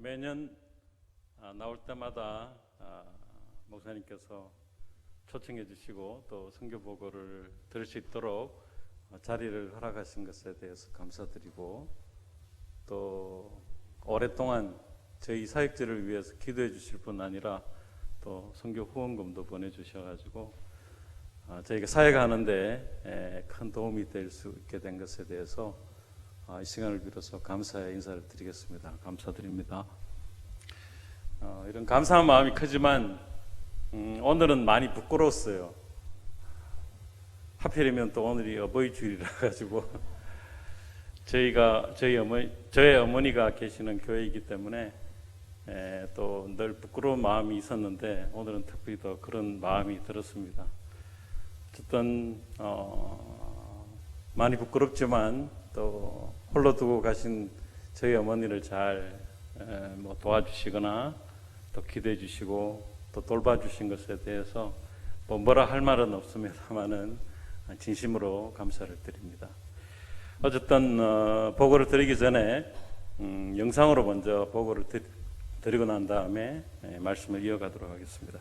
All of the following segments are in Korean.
매년 나올 때마다 목사님께서 초청해 주시고 또 선교 보고를 들을 수 있도록 자리를 허락하신 것에 대해서 감사드리고, 또 오랫동안 저희 사역지를 위해서 기도해 주실 뿐 아니라 또 선교 후원금도 보내주셔가지고 저희가 사역하는데 큰 도움이 될 수 있게 된 것에 대해서 이 시간을 빌어서 감사의 인사를 드리겠습니다. 감사드립니다. 이런 감사한 마음이 크지만 오늘은 많이 부끄러웠어요. 하필이면 또 오늘이 어버이 주일이라 가지고 저희 어머니가 계시는 교회이기 때문에 또 늘 부끄러운 마음이 있었는데 오늘은 특별히 더 그런 마음이 들었습니다. 어쨌든 많이 부끄럽지만 또 홀로 두고 가신 저희 어머니를 잘 도와주시거나 또 기도해 주시고 또 돌봐주신 것에 대해서 뭐라 할 말은 없습니다만은 진심으로 감사를 드립니다. 어쨌든 보고를 드리기 전에 영상으로 먼저 보고를 드리고 난 다음에 말씀을 이어가도록 하겠습니다.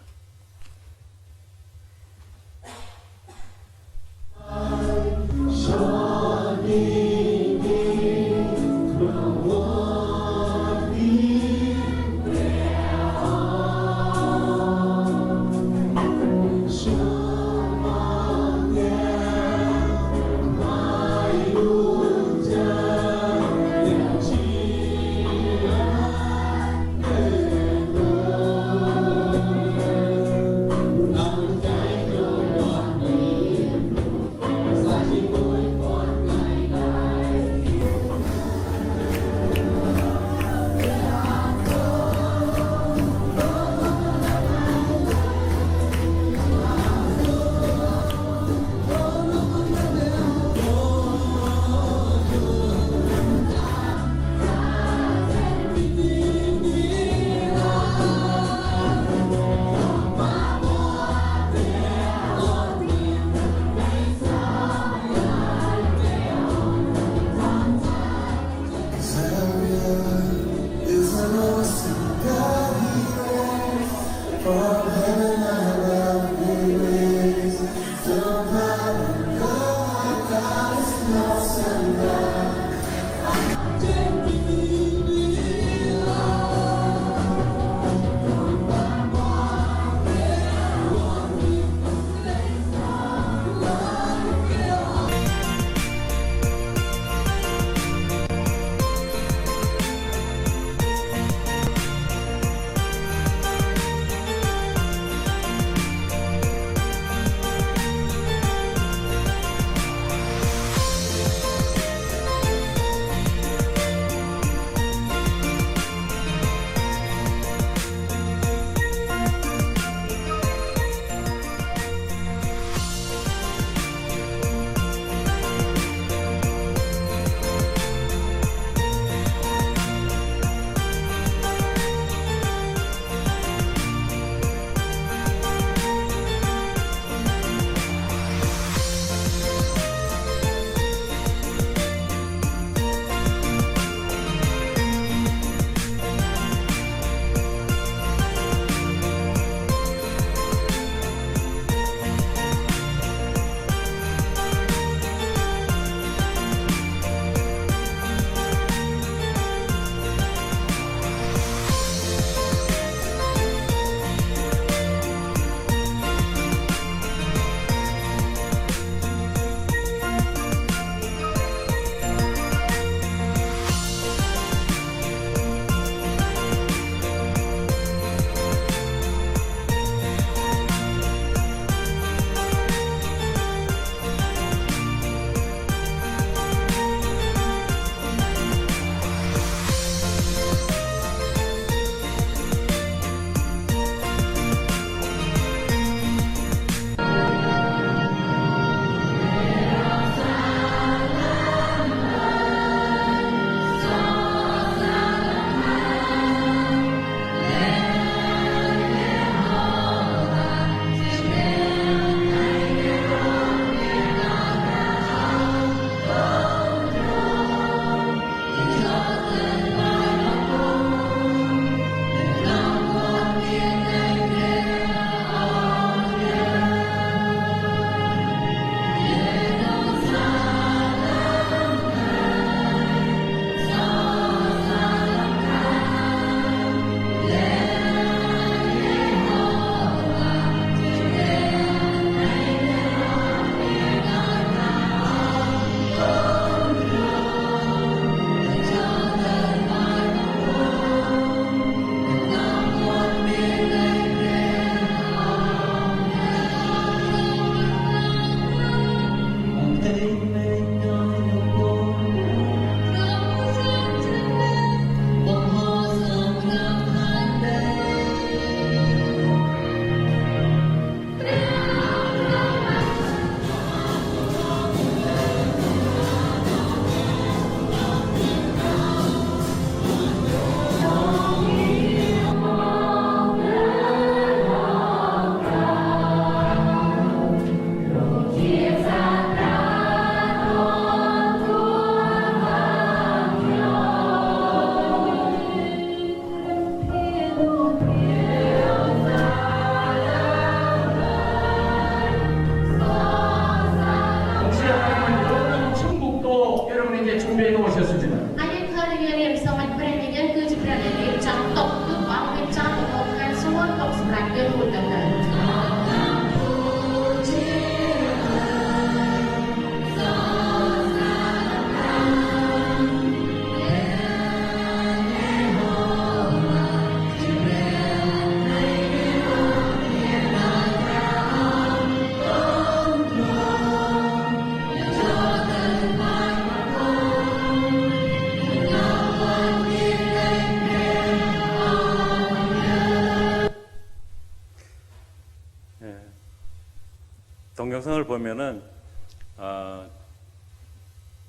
동영상을 보면은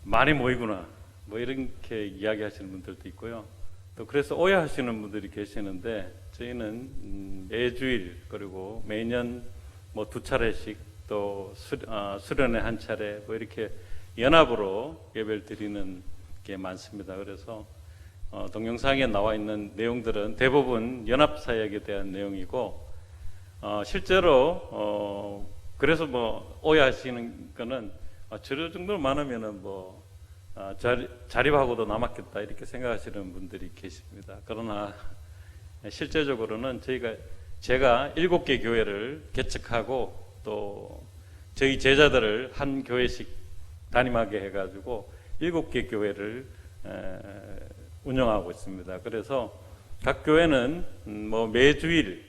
많이 모이구나 뭐 이렇게 이야기하시는 분들도 있고요. 또 그래서 오해하시는 분들이 계시는데 저희는 매주일 그리고 매년 뭐 2차례씩 또 수련회 1차례 뭐 이렇게 연합으로 예배를 드리는 게 많습니다. 그래서 동영상에 나와 있는 내용들은 대부분 연합사역에 대한 내용이고 실제로 그래서 뭐 오해하시는 거는 저 정도 많으면은 뭐 자립하고도 남았겠다 이렇게 생각하시는 분들이 계십니다. 그러나 실제적으로는 제가 7개 교회를 개척하고 또 저희 제자들을 한 교회씩 담임하게 해가지고 7개 교회를 운영하고 있습니다. 그래서 각 교회는 뭐 매주일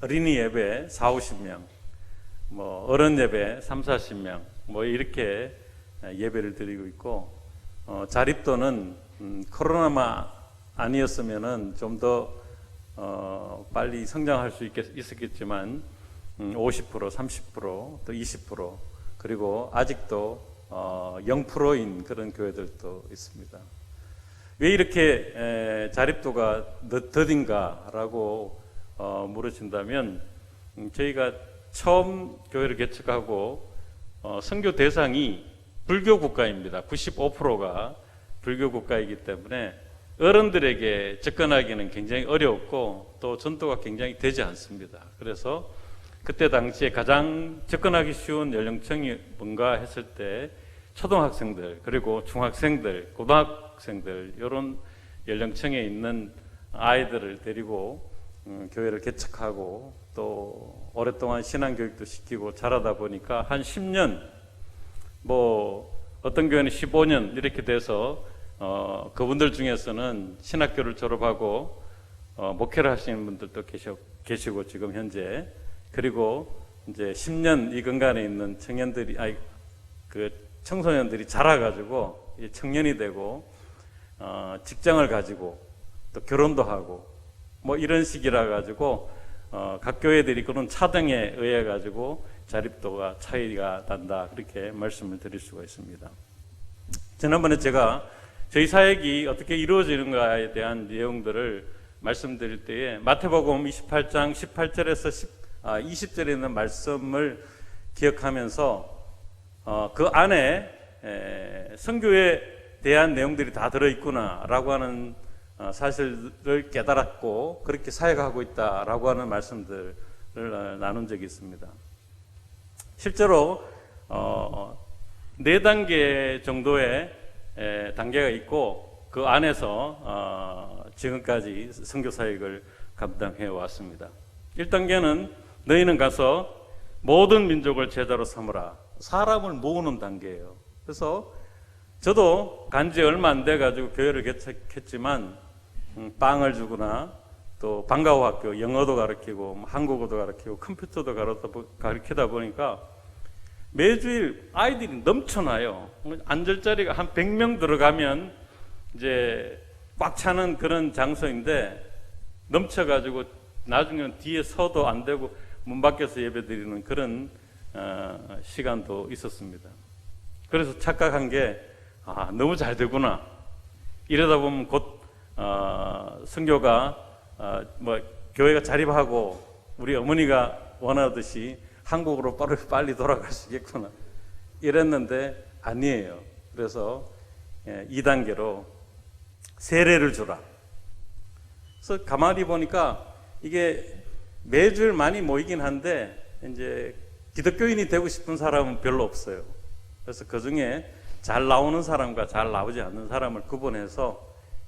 어린이 예배 40-50명, 뭐 어른 예배 30-40명 뭐 이렇게 예배를 드리고 있고 자립도는 코로나만 아니었으면은 좀 더 빨리 성장할 수 있었겠지만 50%, 30%, 또 20% 그리고 아직도 0%인 그런 교회들도 있습니다. 왜 이렇게 자립도가 더딘가라고 물으신다면 저희가 처음 교회를 개척하고 선교 대상이 불교 국가입니다. 95%가 불교 국가이기 때문에 어른들에게 접근하기는 굉장히 어렵고 또 전도가 굉장히 되지 않습니다. 그래서 그때 당시에 가장 접근하기 쉬운 연령층이 뭔가 했을 때 초등학생들 그리고 중학생들, 고등학생들 이런 연령층에 있는 아이들을 데리고 교회를 개척하고 또 오랫동안 신앙교육도 시키고 자라다 보니까 한 10년 뭐 어떤 교회는 15년 이렇게 돼서 그분들 중에서는 신학교를 졸업하고 목회를 하시는 분들도 계시고 지금 현재 그리고 이제 10년 이 근간에 있는 청소년들이 자라가지고 이제 청년이 되고 직장을 가지고 또 결혼도 하고 뭐 이런 식이라 가지고 각 교회들이 그런 차등에 의해 가지고 자립도가 차이가 난다 그렇게 말씀을 드릴 수가 있습니다. 지난번에 제가 저희 사역이 어떻게 이루어지는가에 대한 내용들을 말씀드릴 때에 마태복음 28장 18절에서 20절에 있는 말씀을 기억하면서 그 안에 선교에 대한 내용들이 다 들어있구나라고 하는 사실을 깨달았고 그렇게 사역하고 있다라고 하는 말씀들을 나눈 적이 있습니다. 실제로 4단계 정도의 단계가 있고 그 안에서 지금까지 선교 사역을 감당해 왔습니다. 1단계는 너희는 가서 모든 민족을 제자로 삼으라. 사람을 모으는 단계예요. 그래서 저도 간지 얼마 안 돼 가지고 교회를 개척했지만 빵을 주거나 또 방과후 학교 영어도 가르치고 한국어도 가르치고 컴퓨터도 가르치다 보니까 매주일 아이들이 넘쳐나요. 앉을 한 100명 들어가면 이제 꽉 차는 그런 장소인데 넘쳐가지고 나중에는 뒤에 서도 안 되고 문 밖에서 예배드리는 그런 시간도 있었습니다. 그래서 착각한 게 너무 잘 되구나. 이러다 보면 곧 선교가 뭐 교회가 자립하고 우리 어머니가 원하듯이 한국으로 빨리 돌아가시겠구나 이랬는데 아니에요. 그래서 2단계로 세례를 주라. 그래서 가만히 보니까 이게 매주일 많이 모이긴 한데 이제 기독교인이 되고 싶은 사람은 별로 없어요. 그래서 그 중에 잘 나오는 사람과 잘 나오지 않는 사람을 구분해서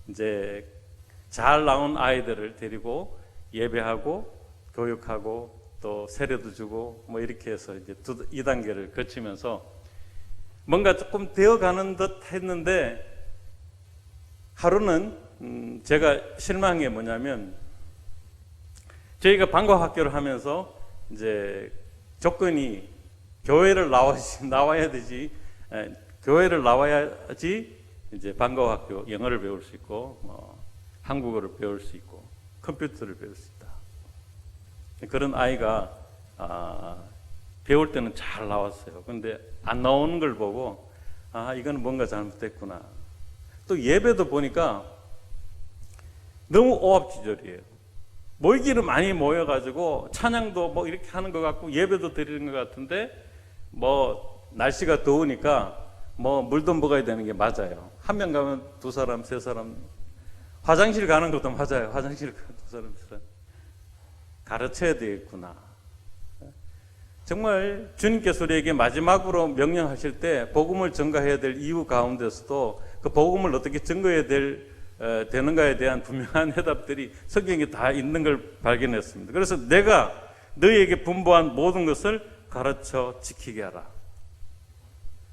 이제 잘 나온 아이들을 데리고 예배하고 교육하고 또 세례도 주고 뭐 이렇게 해서 이제 2단계를 거치면서 뭔가 조금 되어가는 듯 했는데 하루는 제가 실망한 게 뭐냐면 저희가 방과학교를 하면서 이제 조건이 교회를 나와야 되지 교회를 나와야지 이제 방과학교 영어를 배울 수 있고 뭐 한국어를 배울 수 있고 컴퓨터를 배울 수 있다. 그런 아이가 배울 때는 잘 나왔어요. 근데 안 나오는 걸 보고 이건 뭔가 잘못됐구나. 또 예배도 보니까 너무 오합지졸이에요. 모이기는 많이 모여가지고 찬양도 뭐 이렇게 하는 것 같고 예배도 드리는 것 같은데 뭐 날씨가 더우니까 뭐 물도 먹어야 되는 게 맞아요. 한 명 가면 두 사람, 세 사람. 화장실 가는 것도 맞아요. 화장실 가면 두 사람, 세 사람. 가르쳐야 되겠구나. 정말 주님께서 우리에게 마지막으로 명령하실 때 복음을 전가해야 될 이유 가운데서도 그 복음을 어떻게 전가해야 되는가에 대한 분명한 해답들이 성경에 다 있는 걸 발견했습니다. 그래서 내가 너희에게 분부한 모든 것을 가르쳐 지키게 하라.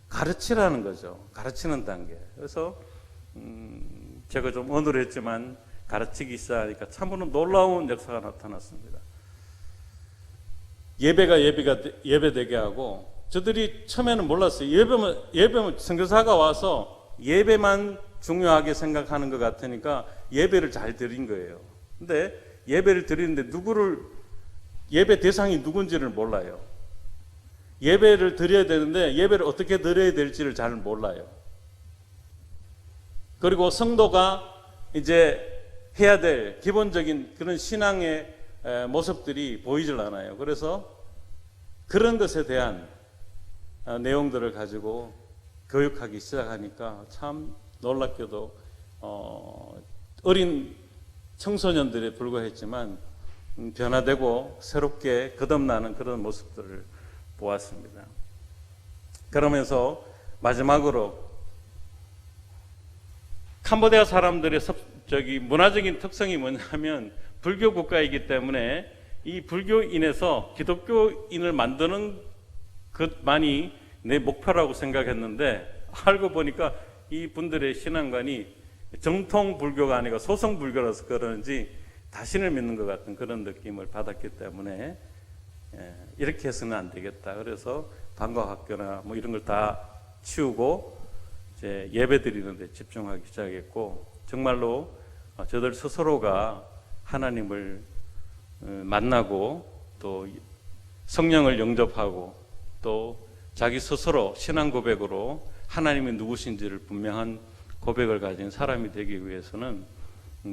가르치라는 거죠. 가르치는 단계. 그래서 제가 좀 어눌했지만 가르치기 시작하니까 참으로 놀라운 역사가 나타났습니다. 예배가 예배되게 하고, 저들이 처음에는 몰랐어요. 예배면 선교사가 와서 예배만 중요하게 생각하는 것 같으니까 예배를 잘 드린 거예요. 근데 예배를 드리는데 예배 대상이 누군지를 몰라요. 예배를 드려야 되는데 예배를 어떻게 드려야 될지를 잘 몰라요. 그리고 성도가 이제 해야 될 기본적인 그런 신앙의 모습들이 보이질 않아요. 그래서 그런 것에 대한 내용들을 가지고 교육하기 시작하니까 참 놀랍게도 어린 청소년들에 불과했지만 변화되고 새롭게 거듭나는 그런 모습들을 보았습니다. 그러면서 마지막으로 캄보디아 사람들의 문화적인 특성이 뭐냐면 불교 국가이기 때문에 이 불교인에서 기독교인을 만드는 것만이 내 목표라고 생각했는데 알고 보니까 이 분들의 신앙관이 정통 불교가 아니고 소성 불교라서 그런지 자신을 믿는 것 같은 그런 느낌을 받았기 때문에 이렇게 해서는 안 되겠다. 그래서 방과학교나 뭐 이런 걸 다 치우고 이제 예배 드리는 데 집중하기 시작했고, 정말로 저들 스스로가 하나님을 만나고 또 성령을 영접하고 또 자기 스스로 신앙 고백으로 하나님이 누구신지를 분명한 고백을 가진 사람이 되기 위해서는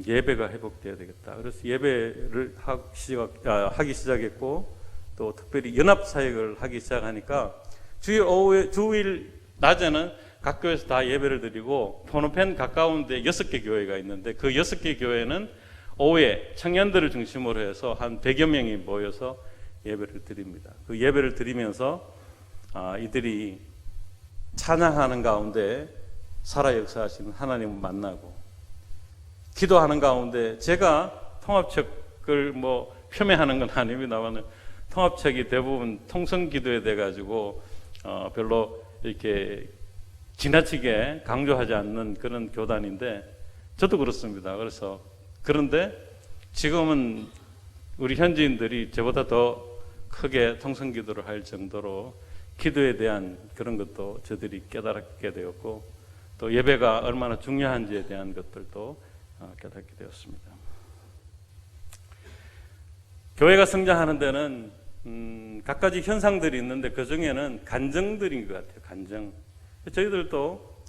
예배가 회복되어야 되겠다. 그래서 예배를 하기 시작했고, 또 특별히 연합사역을 하기 시작하니까 주일 낮에는 각 교회에서 다 예배를 드리고, 포노펜 가까운 데 6개 교회가 있는데 그 6개 교회는 오후에 청년들을 중심으로 해서 한 100여 명이 모여서 예배를 드립니다. 그 예배를 드리면서 이들이 찬양하는 가운데 살아 역사하시는 하나님을 만나고, 기도하는 가운데 제가 통합책을 뭐 표명하는 건 아닙니다만 통합책이 대부분 통성기도에 돼 가지고 별로 이렇게 지나치게 강조하지 않는 그런 교단인데 저도 그렇습니다. 그런데 지금은 우리 현지인들이 저보다 더 크게 통성기도를 할 정도로 기도에 대한 그런 것도 저들이 깨달게 되었고, 또 예배가 얼마나 중요한지에 대한 것들도 깨닫게 되었습니다. 교회가 성장하는 데는 갖가지 현상들이 있는데 그 중에는 간증들인 것 같아요. 간증. 저희들도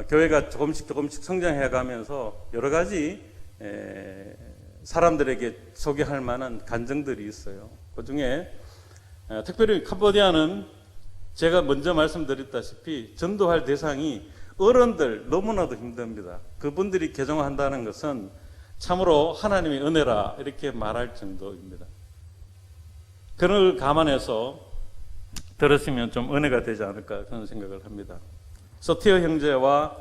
교회가 조금씩 성장해 가면서 여러 가지 사람들에게 소개할 만한 간증들이 있어요. 그 중에 특별히 캄보디아는 제가 먼저 말씀드렸다시피 전도할 대상이 어른들 너무나도 힘듭니다. 그분들이 개종한다는 것은 참으로 하나님의 은혜라 이렇게 말할 정도입니다. 그런 걸 감안해서 들으시면 좀 은혜가 되지 않을까 그런 생각을 합니다. 소티어 형제와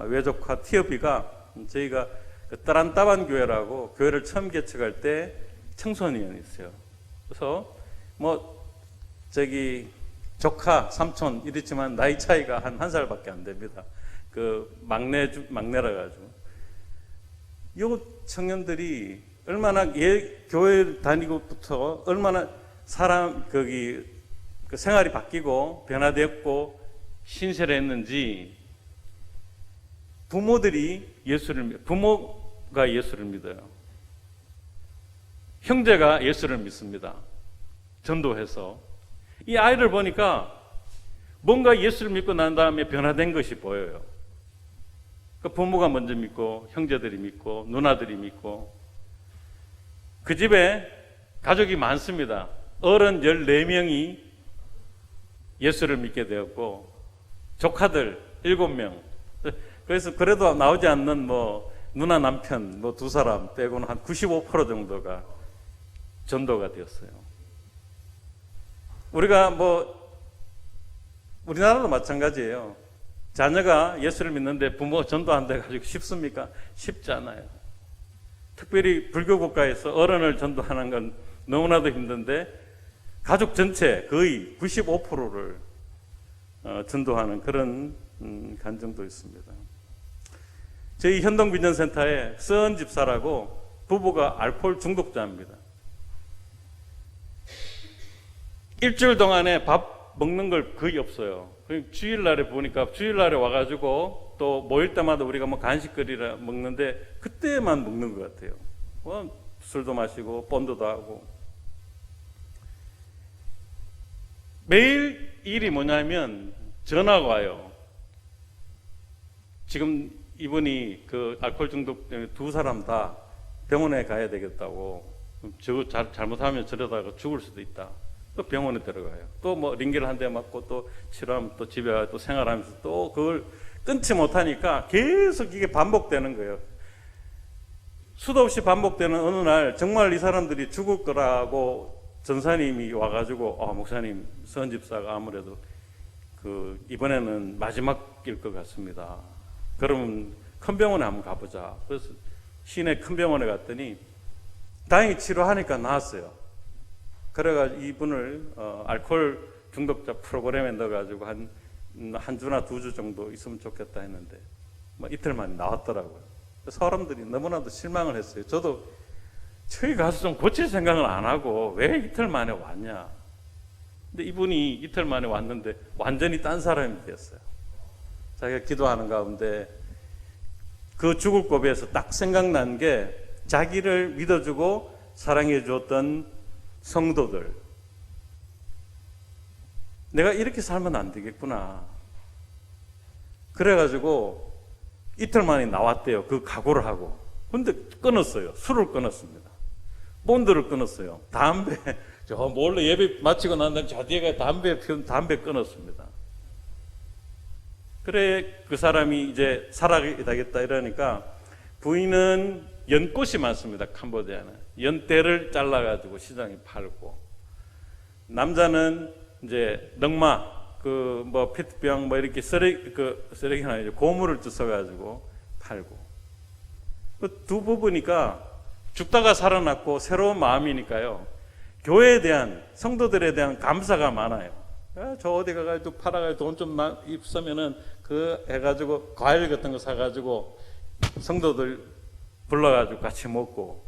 외조카 티어비가 저희가 따란따반 교회라고 교회를 처음 개척할 때 청소년이었어요. 그래서 조카, 삼촌 이랬지만 나이 차이가 한 살밖에 안 됩니다. 그 막내라 가지고 요 청년들이 얼마나 교회 다니고부터 얼마나 그 생활이 바뀌고 변화되었고 신실했는지 부모가 예수를 믿어요. 형제가 예수를 믿습니다. 전도해서 이 아이를 보니까 뭔가 예수를 믿고 난 다음에 변화된 것이 보여요. 그 부모가 먼저 믿고 형제들이 믿고 누나들이 믿고 그 집에 가족이 많습니다. 어른 14명이 예수를 믿게 되었고 조카들 7명. 그래서 그래도 나오지 않는 뭐 누나 남편 뭐 2사람 빼고는 한 95% 정도가 전도가 되었어요. 우리가 뭐 우리나라도 마찬가지예요. 자녀가 예수를 믿는데 부모가 전도한다 가지고 쉽습니까? 쉽지 않아요. 특별히 불교 국가에서 어른을 전도하는 건 너무나도 힘든데 가족 전체 거의 95%를 전도하는 그런 간증도 있습니다. 저희 현동비전센터에 서은 집사라고 부부가 알코올 중독자입니다. 일주일 동안에 밥 먹는 걸 거의 없어요. 주일날에 보니까 주일날에 와가지고 또 모일 때마다 우리가 뭐 간식거리라 먹는데 그때만 먹는 것 같아요. 술도 마시고 본드도 하고. 매일 일이 뭐냐면 전화가 와요. 지금 이분이 그 알코올 중독 때문에 2사람 다 병원에 가야 되겠다고. 저거 잘못하면 저러다가 죽을 수도 있다. 또 병원에 들어가요. 또 뭐 링겔 한 대 맞고 또 치료하면 또 집에 와서 또 생활하면서 또 그걸 끊지 못하니까 계속 이게 반복되는 거예요. 수도 없이 반복되는 어느 날 정말 이 사람들이 죽을 거라고 전사님이 와가지고 목사님 서은 집사가 아무래도 이번에는 마지막일 것 같습니다. 그러면 큰 병원에 한번 가보자. 그래서 시내 큰 병원에 갔더니 다행히 치료하니까 나았어요. 그래가지고 이분을 알코올 중독자 프로그램에 넣어가지고 한 주나 2주 정도 있으면 좋겠다 했는데 뭐 이틀 만에 나왔더라고요. 사람들이 너무나도 실망을 했어요. 저도 저희 가서 좀 고칠 생각을 안 하고 왜 이틀 만에 왔냐. 근데 이분이 이틀 만에 왔는데 완전히 딴 사람이 됐어요. 자기가 기도하는 가운데 그 죽을 고비에서 딱 생각난 게 자기를 믿어주고 사랑해 주었던 성도들, 내가 이렇게 살면 안 되겠구나. 그래가지고 이틀 만에 나왔대요. 그 각오를 하고. 근데 끊었어요. 술을 끊었습니다. 본드를 끊었어요. 담배, 저 몰래 예배 마치고 난 다음에 저 뒤에 담배 끊었습니다. 그래 그 사람이 이제 살아야겠다 이러니까 부인은 연꽃이 많습니다. 캄보디아는 연대를 잘라가지고 시장에 팔고, 남자는 이제 넝마 그 뭐 페트병 뭐 이렇게 쓰레기나 이제 고무를 주워가지고 팔고. 그 두 부부니까 죽다가 살아났고 새로운 마음이니까요. 교회에 대한 성도들에 대한 감사가 많아요. 저 어디 가가지고 팔아가지고 돈 좀 입으면은 그 해가지고 과일 같은 거 사가지고 성도들 불러가지고 같이 먹고,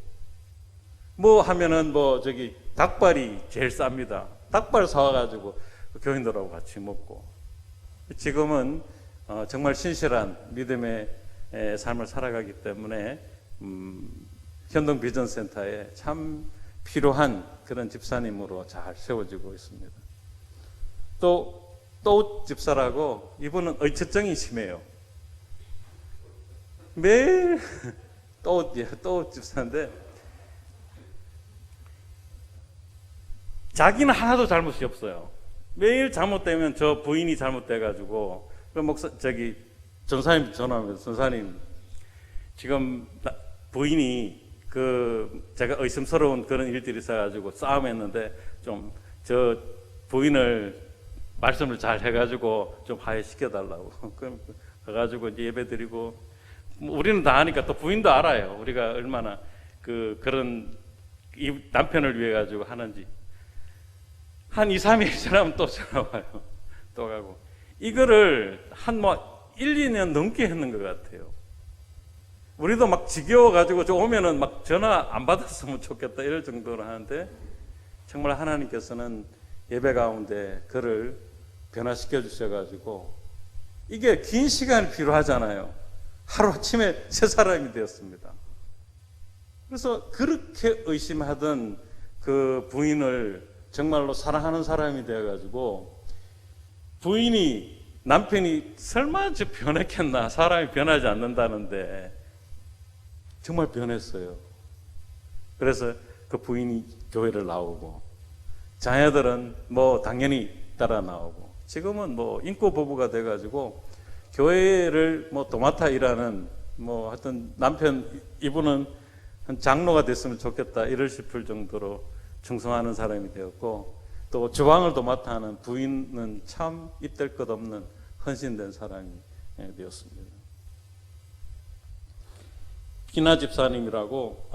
뭐 하면은 뭐 저기 닭발이 제일 쌉니다. 닭발 사와가지고 교인들하고 같이 먹고. 지금은 정말 신실한 믿음의 삶을 살아가기 때문에 현동비전센터에 참 필요한 그런 집사님으로 잘 세워지고 있습니다. 또 집사라고, 이분은 의처증이 심해요. 매일 또 집사인데 자기는 하나도 잘못이 없어요. 매일 잘못되면 저 부인이 잘못돼가지고 그 전사님 전화하면서, 전사님 지금 부인이 제가 의심스러운 그런 일들이 있어가지고 싸움했는데 좀 저 부인을 말씀을 잘 해가지고 좀 화해시켜달라고. 그럼 가가지고 이제 예배드리고, 우리는 다 아니까 또 부인도 알아요. 우리가 얼마나 그런 이 남편을 위해 가지고 하는지. 한 2, 3일 지나면 또 전화 와요. 또 가고. 이거를 한 1, 2년 넘게 했는 것 같아요. 우리도 막 지겨워가지고 저 오면은 막 전화 안 받았으면 좋겠다 이럴 정도로 하는데, 정말 하나님께서는 예배 가운데 그를 변화시켜 주셔가지고, 이게 긴 시간이 필요하잖아요. 하루아침에 새 사람이 되었습니다. 그래서 그렇게 의심하던 그 부인을 정말로 사랑하는 사람이 되어가지고 부인이 남편이 설마 저 변했겠나, 사람이 변하지 않는다는데 정말 변했어요. 그래서 그 부인이 교회를 나오고 자녀들은 뭐 당연히 따라 나오고 지금은 뭐 인고 부부가 돼가지고 교회를 뭐 도맡아 일하는 뭐 하여튼 남편 이분은 한 장로가 됐으면 좋겠다 이럴 싶을 정도로 충성하는 사람이 되었고, 또 주방을 도맡아 하는 부인은 참 입댈 것 없는 헌신된 사람이 되었습니다. 비나 집사님이라고,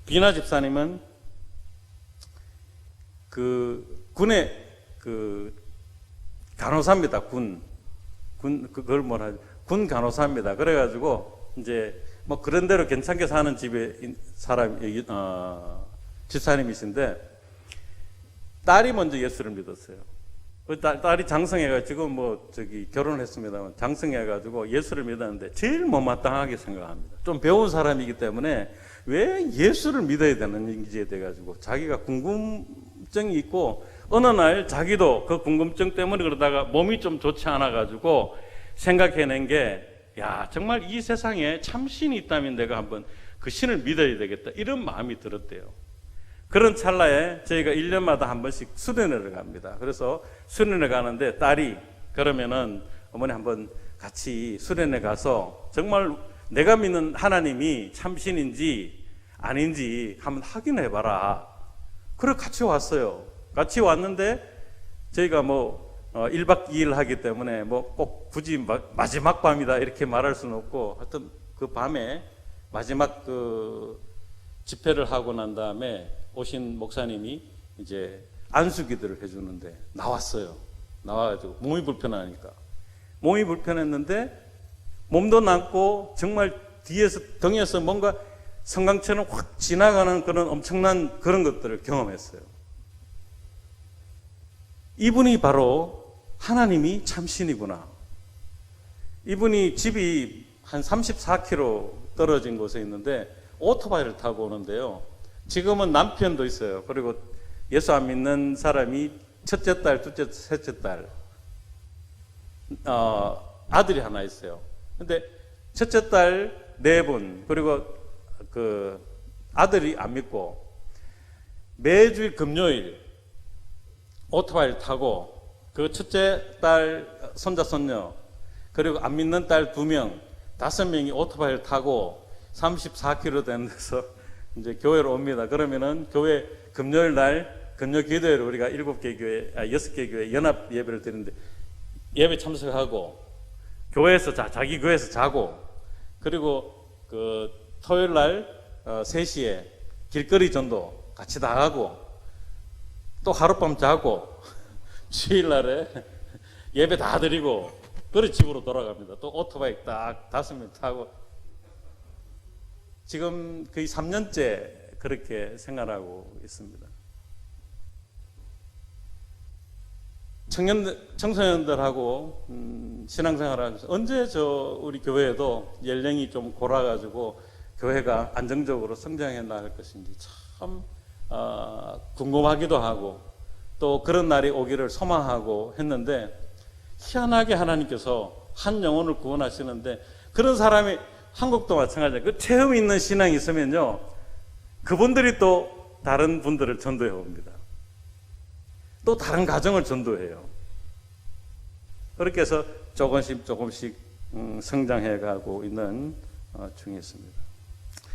비나 집사님은 그 군의 그 간호사입니다. 그걸 뭐라 하죠? 군 간호사입니다. 그래가지고 이제 뭐 그런 대로 괜찮게 사는 집에 사람 집사님이신데 딸이 먼저 예수를 믿었어요. 딸이 장성해가 지금 뭐 결혼을 했습니다만 장성해가지고 예수를 믿었는데 제일 못마땅하게 생각합니다. 좀 배운 사람이기 때문에 왜 예수를 믿어야 되는지에 대해 가지고 자기가 궁금증이 있고, 어느 날 자기도 그 궁금증 때문에 그러다가 몸이 좀 좋지 않아 가지고 생각해낸 게, 야, 정말 이 세상에 참 신이 있다면 내가 한번 그 신을 믿어야 되겠다 이런 마음이 들었대요. 그런 찰나에 저희가 1년마다 한 번씩 수련회를 갑니다. 그래서 수련회 가는데 딸이 그러면은 어머니 한번 같이 수련회 가서 정말 내가 믿는 하나님이 참신인지 아닌지 한번 확인해봐라. 그래 같이 왔어요. 같이 왔는데 저희가 뭐 1박 2일 하기 때문에 뭐 꼭 굳이 마지막 밤이다 이렇게 말할 수는 없고, 하여튼 그 밤에 마지막 그 집회를 하고 난 다음에 오신 목사님이 이제 안수기도를 해주는데 나왔어요. 나와가지고 몸이 불편하니까. 몸이 불편했는데 몸도 낫고 정말 뒤에서 등에서 뭔가 성강처럼 확 지나가는 그런 엄청난 그런 것들을 경험했어요. 이분이 바로 하나님이 참신이구나. 이분이 집이 한 34km 떨어진 곳에 있는데 오토바이를 타고 오는데요. 지금은 남편도 있어요. 그리고 예수 안 믿는 사람이 첫째 딸, 둘째, 셋째 딸, 아들이 하나 있어요. 근데 첫째 딸 4분, 그리고 그 아들이 안 믿고 매주 금요일 오토바이를 타고 그 첫째 딸 손자 손녀 그리고 안 믿는 딸 2명 5명이 오토바이를 타고 34km 되는 데서 이제 교회로 옵니다. 그러면은 교회 금요일 날 금요 기도회를 우리가 7개 교회, 6개 교회 연합 예배를 드리는데 예배 참석하고 교회에서 자기 교회에서 자고, 그리고 그 토요일 날 3시에 길거리 전도 같이 나가고 또 하룻밤 자고 주일 날에 예배 다 드리고 그래 집으로 돌아갑니다. 또 오토바이 딱 5명 타고 지금 거의 3년째 그렇게 생활하고 있습니다. 청소년들하고 신앙생활하면서 언제 우리 교회에도 연령이 좀 골아가지고 교회가 안정적으로 성장해 나갈 것인지 참 궁금하기도 하고 또 그런 날이 오기를 소망하고 했는데, 희한하게 하나님께서 한 영혼을 구원하시는데 그런 사람이 한국도 마찬가지예요. 그 체험 있는 신앙이 있으면요 그분들이 또 다른 분들을 전도해 옵니다. 또 다른 가정을 전도해요. 그렇게 해서 조금씩 성장해 가고 있는 중에 있습니다.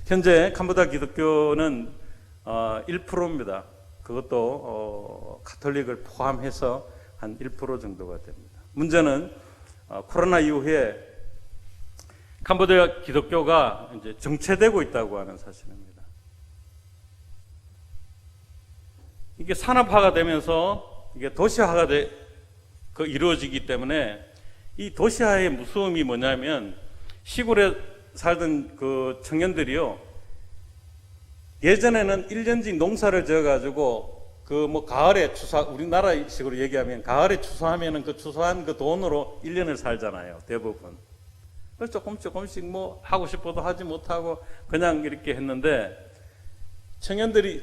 현재 캄보디아 기독교는 1%입니다. 그것도 가톨릭을 포함해서 한 1% 정도가 됩니다. 문제는 코로나 이후에 캄보디아 기독교가 이제 정체되고 있다고 하는 사실입니다. 이게 산업화가 되면서 이게 도시화가 이루어지기 때문에 이 도시화의 무서움이 뭐냐면, 시골에 살던 그 청년들이요, 예전에는 1년지 농사를 지어가지고 그 뭐 가을에 우리나라식으로 얘기하면 가을에 추수하면은 그 추수한 그 돈으로 1년을 살잖아요, 대부분. 그래서 조금씩 뭐 하고 싶어도 하지 못하고 그냥 이렇게 했는데, 청년들이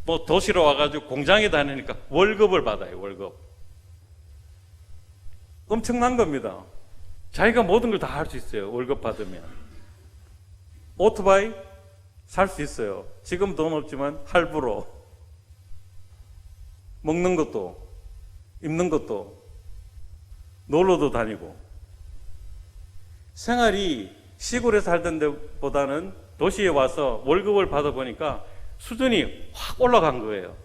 뭐 도시로 와가지고 공장에 다니니까 월급을 받아요. 월급. 엄청난 겁니다. 자기가 모든 걸 다 할 수 있어요. 월급 받으면. 오토바이 살 수 있어요. 지금 돈 없지만 할부로. 먹는 것도, 입는 것도, 놀러도 다니고. 생활이 시골에 살던 데보다는 도시에 와서 월급을 받아보니까 수준이 확 올라간 거예요.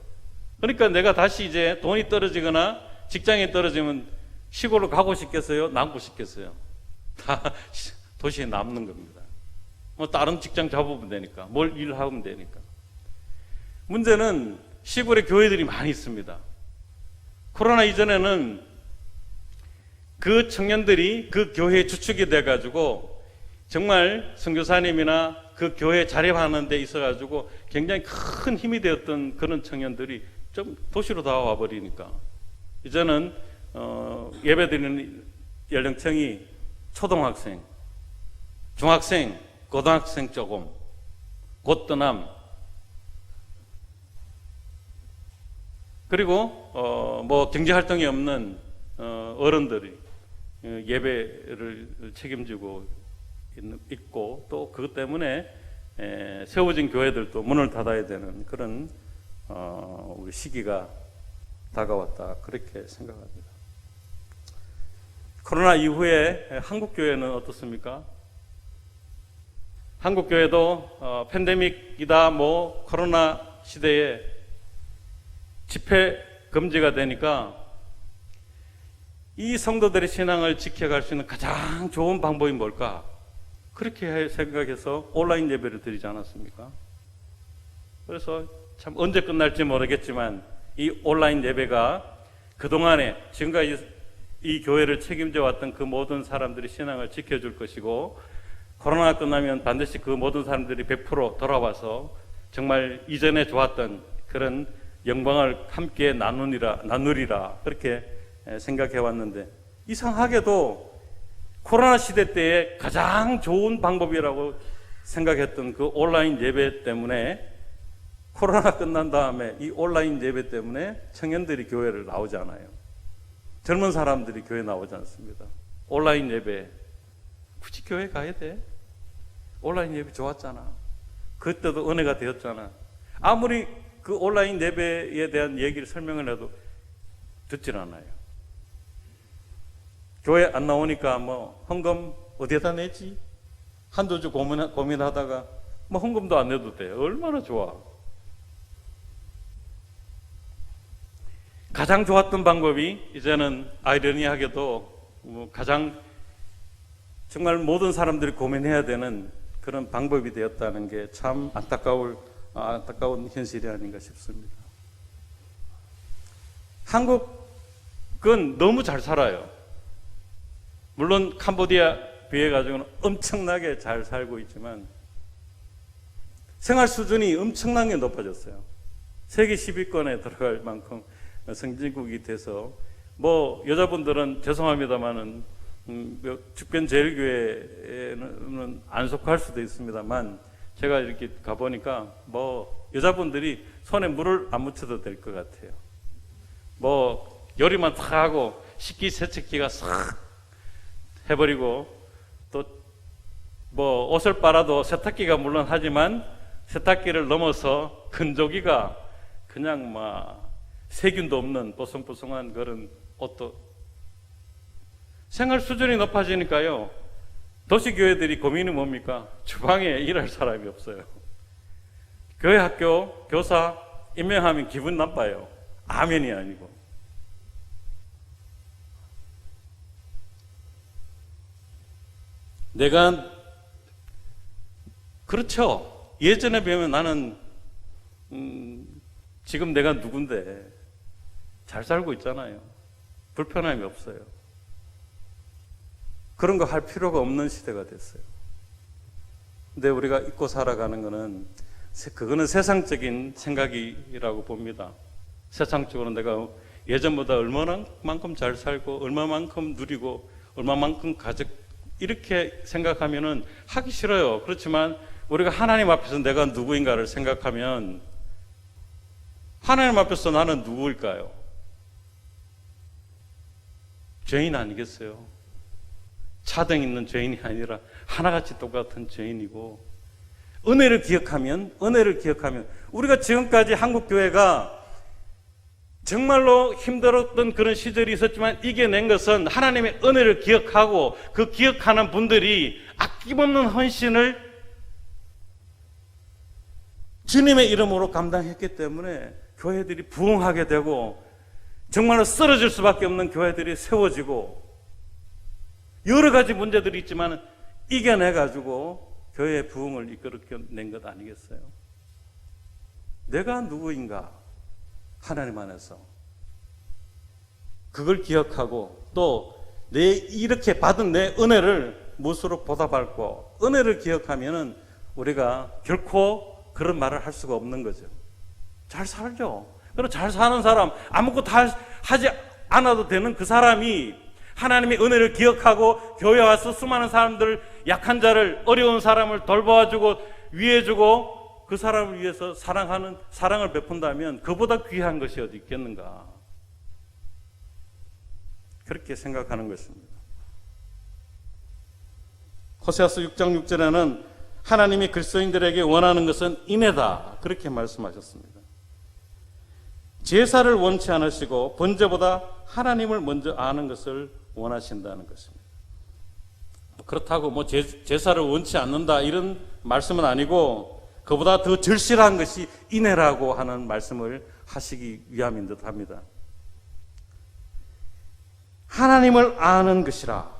그러니까 내가 다시 이제 돈이 떨어지거나 직장이 떨어지면 시골로 가고 싶겠어요? 남고 싶겠어요? 다 도시에 남는 겁니다. 뭐 다른 직장 잡으면 되니까, 뭘 일하면 되니까. 문제는 시골에 교회들이 많이 있습니다. 코로나 이전에는 그 청년들이 그 교회의 주축이 돼가지고 정말 선교사님이나 그 교회 자립하는 데 있어가지고 굉장히 큰 힘이 되었던 그런 청년들이 좀 도시로 다 와버리니까 이제는 예배드리는 연령층이 초등학생, 중학생, 고등학생 조금, 곧 떠남, 그리고 뭐 경제 활동이 없는 어른들이 예배를 책임지고 있고 또 그것 때문에 세워진 교회들도 문을 닫아야 되는 그런 우리 시기가 다가왔다 그렇게 생각합니다. 코로나 이후에 한국 교회는 어떻습니까? 한국 교회도 팬데믹이다 뭐 코로나 시대에 집회 금지가 되니까 이 성도들의 신앙을 지켜갈 수 있는 가장 좋은 방법이 뭘까? 그렇게 생각해서 온라인 예배를 드리지 않았습니까? 그래서 참 언제 끝날지 모르겠지만 이 온라인 예배가 그동안에 지금까지 이 교회를 책임져 왔던 그 모든 사람들이 신앙을 지켜줄 것이고 코로나가 끝나면 반드시 그 모든 사람들이 100% 돌아와서 정말 이전에 좋았던 그런 영광을 함께 나누리라 그렇게 생각해 왔는데 이상하게도 코로나 시대 때에 가장 좋은 방법이라고 생각했던 그 온라인 예배 때문에 코로나 끝난 다음에 이 온라인 예배 때문에 청년들이 교회를 나오지 않아요. 젊은 사람들이 교회 나오지 않습니다. 온라인 예배 굳이 교회 가야 돼? 온라인 예배 좋았잖아. 그때도 은혜가 되었잖아. 아무리 그 온라인 예배에 대한 얘기를 설명을 해도 듣질 않아요. 교회 안 나오니까 뭐 헌금 어디에다 내지? 한두 주 고민하다가 뭐 헌금도 안 내도 돼. 얼마나 좋아. 가장 좋았던 방법이 이제는 아이러니하게도 뭐 가장 정말 모든 사람들이 고민해야 되는 그런 방법이 되었다는 게 참 안타까운 현실이 아닌가 싶습니다. 한국은 너무 잘 살아요. 물론 캄보디아 비해 가지고는 엄청나게 잘 살고 있지만 생활 수준이 엄청나게 높아졌어요. 세계 10위권에 들어갈 만큼 선진국이 돼서 뭐 여자분들은 죄송합니다만은 주변제일교회는 안 속할 수도 있습니다만 제가 이렇게 가보니까 뭐 여자분들이 손에 물을 안 묻혀도 될 것 같아요. 뭐 요리만 다 하고 식기세척기가 싹 해버리고 또 뭐 옷을 빨아도 세탁기가 물론 하지만 세탁기를 넘어서 건조기가 그냥 막 세균도 없는 뽀송뽀송한 그런 옷도 생활 수준이 높아지니까요. 도시교회들이 고민이 뭡니까? 주방에 일할 사람이 없어요. 교회 학교 교사 임명하면 기분 나빠요. 아멘이 아니고. 내가 그렇죠. 예전에 비하면 나는 지금 내가 누군데 잘 살고 있잖아요. 불편함이 없어요. 그런 거 할 필요가 없는 시대가 됐어요. 근데 우리가 잊고 살아가는 거는 그거는 세상적인 생각이라고 봅니다. 세상적으로 내가 예전보다 얼마만큼 잘 살고 얼마만큼 누리고 얼마만큼 가졌 이렇게 생각하면은 하기 싫어요. 그렇지만 우리가 하나님 앞에서 내가 누구인가를 생각하면 하나님 앞에서 나는 누구일까요? 죄인 아니겠어요? 차등 있는 죄인이 아니라 하나같이 똑같은 죄인이고, 은혜를 기억하면 우리가 지금까지 한국교회가 정말로 힘들었던 그런 시절이 있었지만 이겨낸 것은 하나님의 은혜를 기억하고 그 기억하는 분들이 아낌없는 헌신을 주님의 이름으로 감당했기 때문에 교회들이 부흥하게 되고 정말로 쓰러질 수밖에 없는 교회들이 세워지고, 여러 가지 문제들이 있지만 이겨내가지고 교회의 부흥을 이끌어낸 것 아니겠어요? 내가 누구인가? 하나님 안에서 그걸 기억하고 또 내 이렇게 받은 내 은혜를 무엇으로 보답할고, 은혜를 기억하면은 우리가 결코 그런 말을 할 수가 없는 거죠. 잘 살죠. 그리고 잘 사는 사람, 아무것도 하지 않아도 되는 그 사람이 하나님의 은혜를 기억하고 교회 와서 수많은 사람들, 약한 자를, 어려운 사람을 돌봐주고 위해주고 그 사람을 위해서 사랑을 베푼다면 그보다 귀한 것이 어디 있겠는가? 그렇게 생각하는 것입니다. 호세아서 6장 6절에는 하나님이 그리스도인들에게 원하는 것은 인애다, 그렇게 말씀하셨습니다. 제사를 원치 않으시고 번제보다 하나님을 먼저 아는 것을 원하신다는 것입니다. 그렇다고 제사를 원치 않는다 이런 말씀은 아니고, 그보다 더 절실한 것이 인애라고 하는 말씀을 하시기 위함인 듯 합니다. 하나님을 아는 것이라.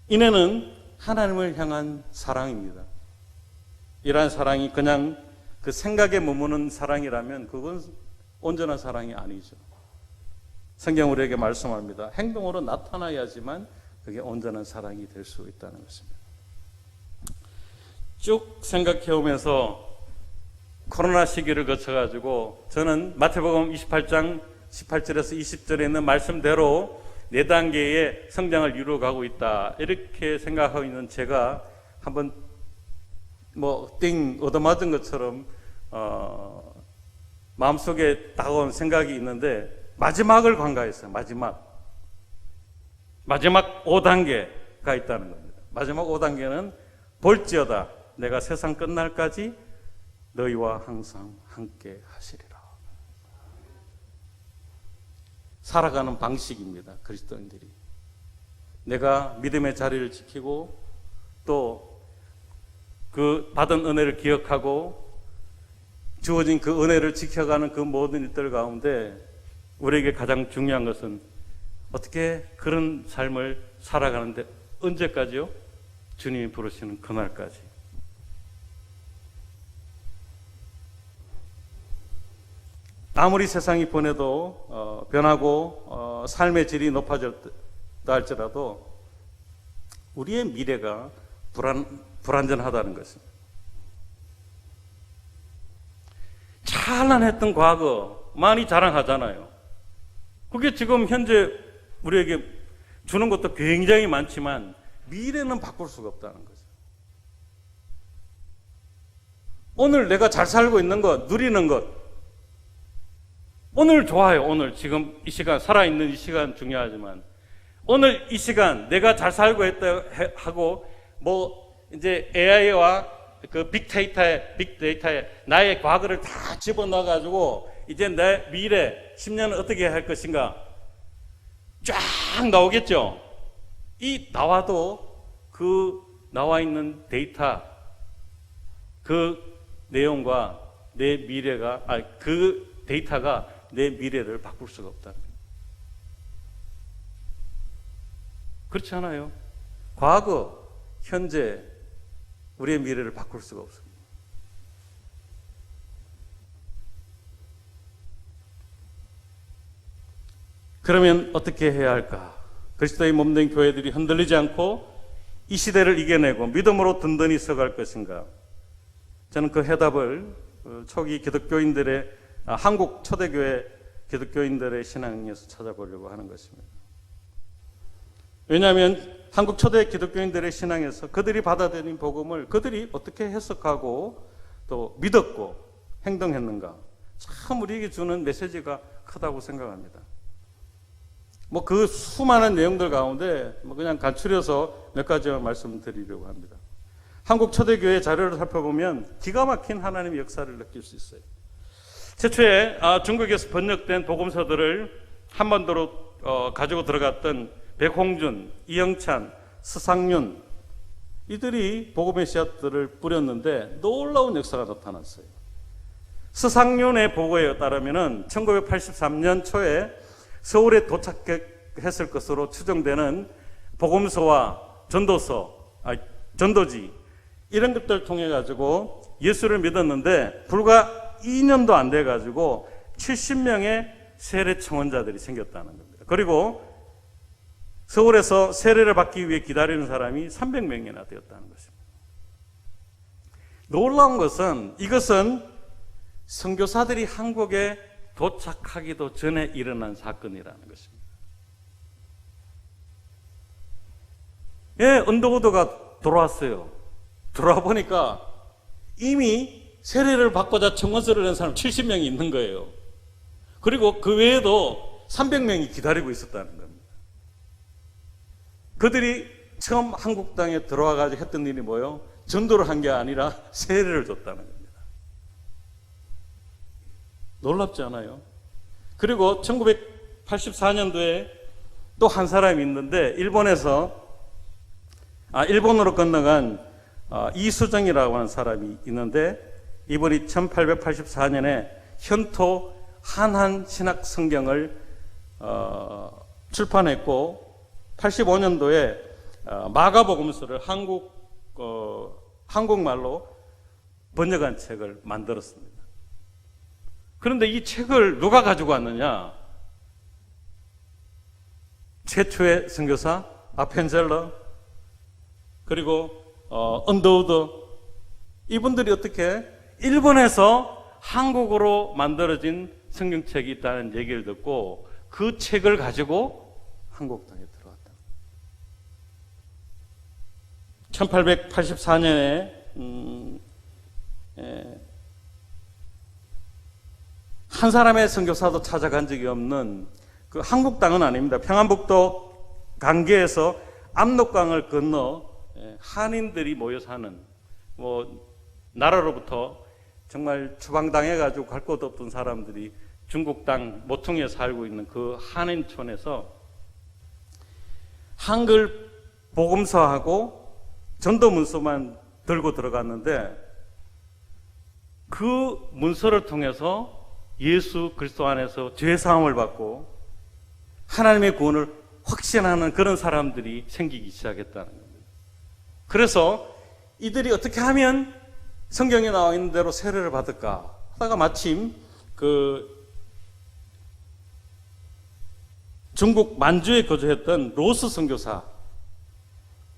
인애는 하나님을 향한 사랑입니다. 이러한 사랑이 그냥 그 생각에 머무는 사랑이라면 그건 온전한 사랑이 아니죠. 성경 우리에게 말씀합니다. 행동으로 나타나야지만 그게 온전한 사랑이 될 수 있다는 것입니다. 쭉 생각해 오면서 코로나 시기를 거쳐가지고 저는 마태복음 28장 18절에서 20절에 있는 말씀대로 4단계의 성장을 이루어가고 있다, 이렇게 생각하고 있는 제가 한번 띵 얻어맞은 것처럼 마음속에 다가온 생각이 있는데, 마지막을 간과했어요. 마지막 5단계가 있다는 겁니다. 마지막 5단계는 볼지어다 내가 세상 끝날까지 너희와 항상 함께 하시리라. 살아가는 방식입니다. 그리스도인들이 내가 믿음의 자리를 지키고 또 그 받은 은혜를 기억하고 주어진 그 은혜를 지켜가는 그 모든 일들 가운데 우리에게 가장 중요한 것은 어떻게 그런 삶을 살아가는데, 언제까지요? 주님이 부르시는 그날까지. 아무리 세상이 변하고 삶의 질이 높아졌다 할지라도 우리의 미래가 불안전하다는 것입니다. 찬란했던 과거 많이 자랑하잖아요. 그게 지금 현재 우리에게 주는 것도 굉장히 많지만 미래는 바꿀 수가 없다는 거죠. 오늘 내가 잘 살고 있는 것, 누리는 것, 오늘 좋아요. 오늘 지금 이 시간, 살아있는 이 시간 중요하지만 오늘 이 시간 내가 잘 살고 있다 하고 이제 AI와 그 빅데이터에 나의 과거를 다 집어넣어가지고 이제 내 미래 10년은 어떻게 할 것인가 쫙 나오겠죠. 이 나와도 그 나와 있는 데이터, 그 내용과 내 미래가, 그 데이터가 내 미래를 바꿀 수가 없다. 그렇지 않아요? 과거, 현재, 우리의 미래를 바꿀 수가 없습니다. 그러면 어떻게 해야 할까? 그리스도의 몸된 교회들이 흔들리지 않고 이 시대를 이겨내고 믿음으로 든든히 서갈 것인가? 저는 그 해답을 초기 기독교인들의, 한국 초대교회 기독교인들의 신앙에서 찾아보려고 하는 것입니다. 왜냐하면 한국 초대 기독교인들의 신앙에서 그들이 받아들인 복음을 그들이 어떻게 해석하고 또 믿었고 행동했는가? 참 우리에게 주는 메시지가 크다고 생각합니다. 뭐 그 수많은 내용들 가운데 뭐 그냥 간추려서 몇 가지만 말씀드리려고 합니다. 한국 초대교회 자료를 살펴보면 기가 막힌 하나님의 역사를 느낄 수 있어요. 최초에 중국에서 번역된 복음서들을 한반도로 가지고 들어갔던 백홍준, 이영찬, 서상윤, 이들이 복음의 씨앗들을 뿌렸는데 놀라운 역사가 나타났어요. 서상윤의 보고에 따르면 1983년 초에 서울에 도착했을 것으로 추정되는 복음서와 전도지 이런 것들을 통해 가지고 예수를 믿었는데 불과 2년도 안 돼 가지고 70명의 세례 청원자들이 생겼다는 겁니다. 그리고 서울에서 세례를 받기 위해 기다리는 사람이 300명이나 되었다는 것입니다. 놀라운 것은 이것은 선교사들이 한국에 도착하기도 전에 일어난 사건이라는 것입니다. 예, 언더우드가 돌아왔어요. 들어와 보니까 이미 세례를 받고자 청원서를 낸 사람 70명이 있는 거예요. 그리고 그 외에도 300명이 기다리고 있었다는 겁니다. 그들이 처음 한국 땅에 들어와가지고 했던 일이 뭐예요? 전도를 한 게 아니라 세례를 줬다는 겁니다. 놀랍지 않아요? 그리고 1984년도에 또 한 사람이 있는데 일본으로 건너간 이수정이라고 하는 사람이 있는데 이분이 1884년에 현토 한한 신학 성경을 출판했고 85년도에 마가복음서를 한국말로 번역한 책을 만들었습니다. 그런데 이 책을 누가 가지고 왔느냐? 최초의 선교사 아펜젤러 그리고 언더우드 이분들이 어떻게 일본에서 한국어로 만들어진 성경책이 있다는 얘기를 듣고 그 책을 가지고 한국 땅에 들어왔다. 1884년에 한 사람의 선교사도 찾아간 적이 없는 그 한국 땅은 아닙니다. 평안북도 강계에서 압록강을 건너 한인들이 모여 사는 나라로부터 정말 추방당해가지고 갈 곳 없던 사람들이 중국 땅 모퉁이에 살고 있는 그 한인촌에서 한글 복음서하고 전도 문서만 들고 들어갔는데 그 문서를 통해서 예수 그리스도 안에서 죄사함을 받고 하나님의 구원을 확신하는 그런 사람들이 생기기 시작했다는 겁니다. 그래서 이들이 어떻게 하면 성경에 나와 있는 대로 세례를 받을까 하다가 마침 그 중국 만주에 거주했던 로스 선교사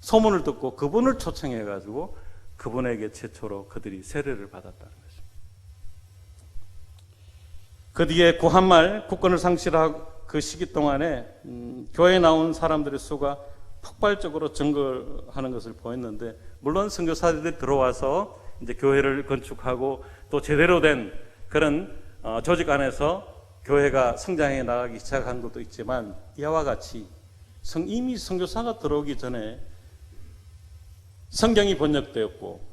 소문을 듣고 그분을 초청해 가지고 그분에게 최초로 그들이 세례를 받았다는 것입니다. 그 뒤에 고한말 국권을 상실하고 그 시기 동안에 교회에 나온 사람들의 수가 폭발적으로 증가하는 것을 보였는데 물론 선교사들이 들어와서 이제 교회를 건축하고 또 제대로 된 그런 조직 안에서 교회가 성장해 나가기 시작한 것도 있지만 이와 같이 이미 선교사가 들어오기 전에 성경이 번역되었고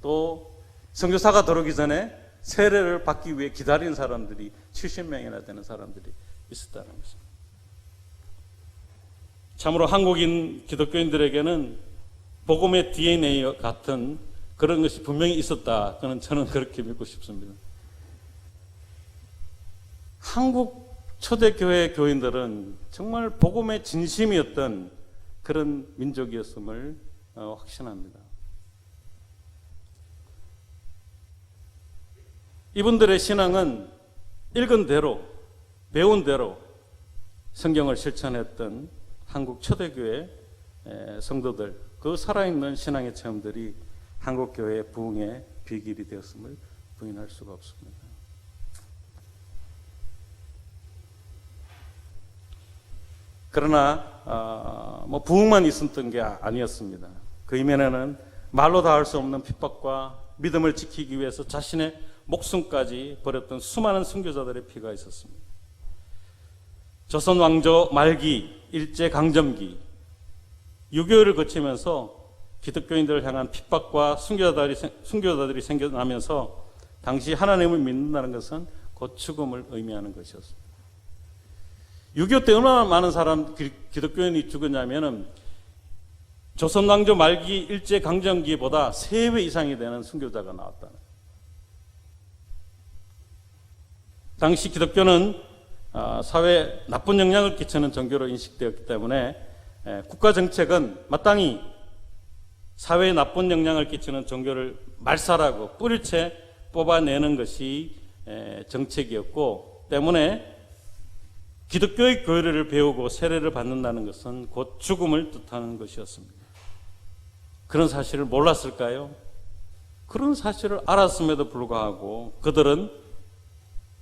또 선교사가 들어오기 전에 세례를 받기 위해 기다린 사람들이 70명이나 되는 사람들이 있었다는 것입니다. 참으로 한국인 기독교인들에게는 복음의 DNA 같은 그런 것이 분명히 있었다. 저는 그렇게 믿고 싶습니다. 한국 초대교회 교인들은 정말 복음의 진심이었던 그런 민족이었음을 확신합니다. 이분들의 신앙은 읽은 대로, 배운 대로 성경을 실천했던 한국 초대교회 성도들, 그 살아있는 신앙의 체험들이 한국교회의 부흥의 비결이 되었음을 부인할 수가 없습니다. 그러나 부흥만 있었던 게 아니었습니다. 그 이면에는 말로 다 할 수 없는 핍박과 믿음을 지키기 위해서 자신의 목숨까지 버렸던 수많은 순교자들의 피가 있었습니다. 조선 왕조 말기, 일제 강점기, 6.25를 거치면서 기독교인들을 향한 핍박과 순교자들이 생겨나면서 당시 하나님을 믿는다는 것은 곧 죽음을 의미하는 것이었습니다. 6.25 때 얼마나 많은 기독교인이 죽었냐면은 조선 왕조 말기 일제 강점기보다 3배 이상이 되는 순교자가 나왔다는 거예요. 당시 기독교는 사회에 나쁜 영향을 끼치는 종교로 인식되었기 때문에 국가 정책은 마땅히 사회에 나쁜 영향을 끼치는 종교를 말살하고 뿌리채 뽑아내는 것이 정책이었고, 때문에 기독교의 교리를 배우고 세례를 받는다는 것은 곧 죽음을 뜻하는 것이었습니다. 그런 사실을 몰랐을까요? 그런 사실을 알았음에도 불구하고 그들은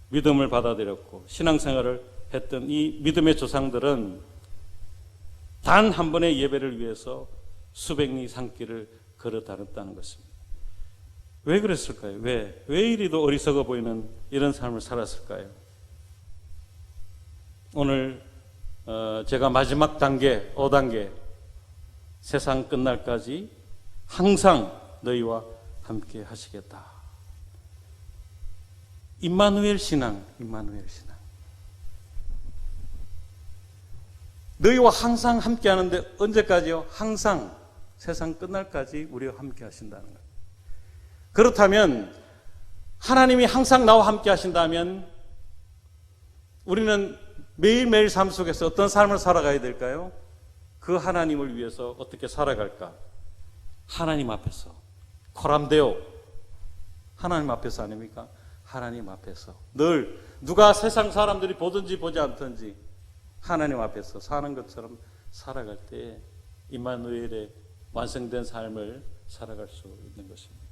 믿음을 받아들였고 신앙생활을 했던 이 믿음의 조상들은 단 한 번의 예배를 위해서 수백 리 산길을 걸어 다녔다는 것입니다. 왜 그랬을까요? 왜 이리도 어리석어 보이는 이런 삶을 살았을까요? 오늘 제가 마지막 단계, 5단계, 세상 끝날까지 항상 너희와 함께 하시겠다. 임마누엘 신앙. 너희와 항상 함께 하는데 언제까지요? 항상 세상 끝날까지 우리와 함께 하신다는 거예요. 그렇다면 하나님이 항상 나와 함께 하신다면 우리는 매일매일 삶 속에서 어떤 삶을 살아가야 될까요? 그 하나님을 위해서 어떻게 살아갈까? 하나님 앞에서 코람데오, 하나님 앞에서 아닙니까? 하나님 앞에서 늘 누가 세상 사람들이 보든지 보지 않든지 하나님 앞에서 사는 것처럼 살아갈 때 임마누엘의 완성된 삶을 살아갈 수 있는 것입니다.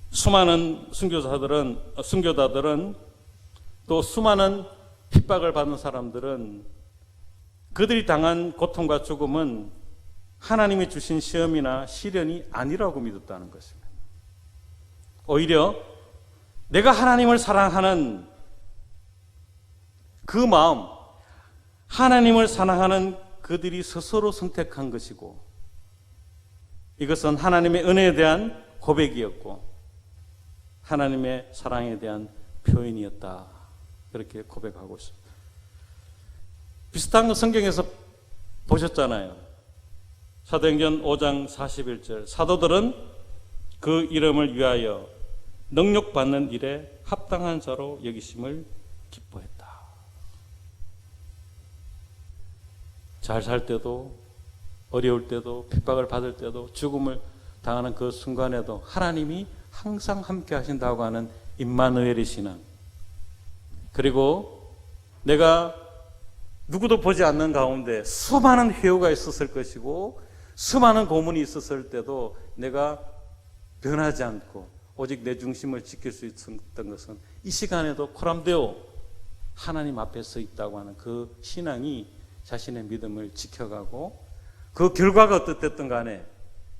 수많은 순교자들은 또 수많은 핍박을 받는 사람들은 그들이 당한 고통과 죽음은 하나님이 주신 시험이나 시련이 아니라고 믿었다는 것입니다. 오히려 내가 하나님을 사랑하는 그 마음, 하나님을 사랑하는 그들이 스스로 선택한 것이고 이것은 하나님의 은혜에 대한 고백이었고 하나님의 사랑에 대한 표현이었다. 그렇게 고백하고 있습니다. 비슷한 거 성경에서 보셨잖아요. 사도행전 5장 41절 사도들은 그 이름을 위하여 능력받는 일에 합당한 자로 여기심을 기뻐했다. 잘 살 때도 어려울 때도 핍박을 받을 때도 죽음을 당하는 그 순간에도 하나님이 항상 함께 하신다고 하는 임마누엘의 신앙, 그리고 내가 누구도 보지 않는 가운데 수많은 회유가 있었을 것이고 수많은 고문이 있었을 때도 내가 변하지 않고 오직 내 중심을 지킬 수 있었던 것은 이 시간에도 코람데오 하나님 앞에 서 있다고 하는 그 신앙이 자신의 믿음을 지켜가고 그 결과가 어떻든 간에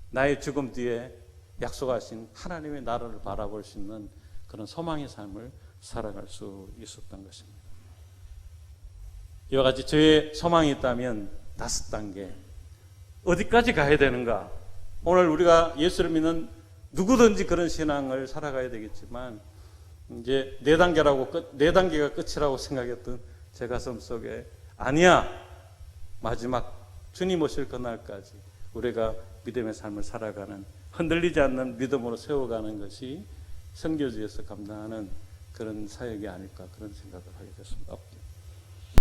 나의 죽음 뒤에 약속하신 하나님의 나라를 바라볼 수 있는 그런 소망의 삶을 살아갈 수 있었던 것입니다. 이와 같이 저의 소망이 있다면 5단계 어디까지 가야 되는가? 오늘 우리가 예수를 믿는 누구든지 그런 신앙을 살아가야 되겠지만 이제 4단계가 끝이라고 생각했던 제 가슴 속에 아니야, 마지막 주님 오실 그날까지 우리가 믿음의 삶을 살아가는, 흔들리지 않는 믿음으로 세워가는 것이 선교지에서 감당하는 그런 사역이 아닐까, 그런 생각을 하게 됐습니다.